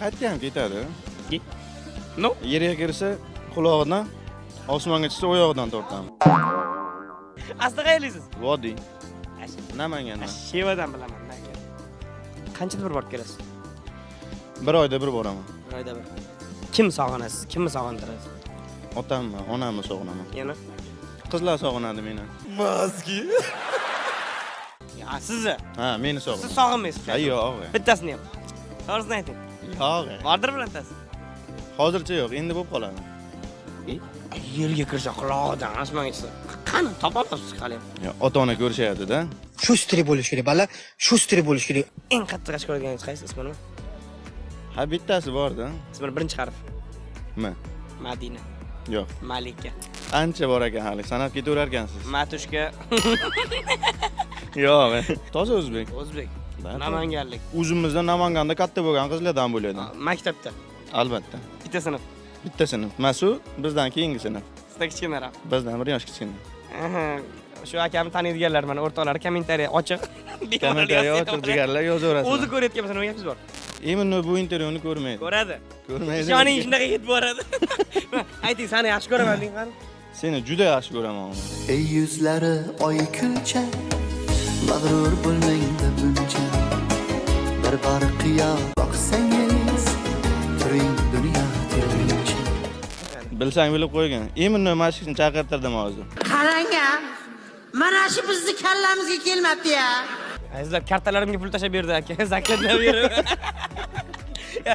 Qayerga ham ketadi. No. Yerga kirsa, qulog'idan, osmonga chiqsa oyog'idan tortaman. Asli qayerlisiz? Vodiy. Namangandan. Shevadan bilaman. Qanchada bir borib kelasiz? Bir oyda bir boraman. Bir oyda bir. Kim sog'inasiz? Kimni sog'intirasiz? Otamni, onamni sog'inaman. Yana? Qizlar sog'inadi meni. Maski. Ya sizni. Ha, meni Siz sog'inadi. sog'inmaysiz. Yo'q. Bittasini ham. To'g'risini ayting. Yo'q. Bordir birantasi. Hozircha yo'q, endi bo'lib qoladi. Yerga kirsa quloqdan osmonga chiqsa. Qani topolasiz hali. Ota-ona ko'rishyapti-da. Shustri bo'lish kerak, bala. Shustri bo'lish kerak. Eng qattiq ash ko'rganingiz qaysi ismini? Ha, bittasi bor-da. Ismini birinchi harf. Nima? Madina. Yo'q. Malika. Ancha bor ekan hali, sanab ketaverar ekansiz. Matushka. Yo'q. Toza o'zbek. O'zbek. Namanganlik. O'zimizdan Namanganda katta bo'lgan qizlardan bo'ladi. Maktabda. Albatta. Bitta sinf. Bitta sinf. Mas'ud bizdan keyingi sinf. Sizda kichkinaroq. Bizdan bir yosh kichkina. Shu akamni taniydiganlar mana o'rtoqlari kommentariy ochiq. Kommentariy ochiq deganlar yozaverasiz. O'zi ko'rayotgan nima gapiz bor? Imенно bu intervyuni ko'rmaydi. Ko'radi. Ko'rmaydi. Joning shunaqa ketib boradi. Ayting, seni yaxshi ko'raman deng qani. Seni juda yaxshi ko'raman. Ey yuzlari oy kulcha, mag'rur bo'lmangda buncha. Bir bor qiyoq boqsangiz, turing dunyo tinch. Bilsang bilib qo'ygin. Imенно mashqni chaqirtirdim hozir. Qarang-a. Mana shu bizni kallamizga kelmabdi-ya. Azizlar, kartalarimga pul tashab berdi aka. Zaklatlar berib.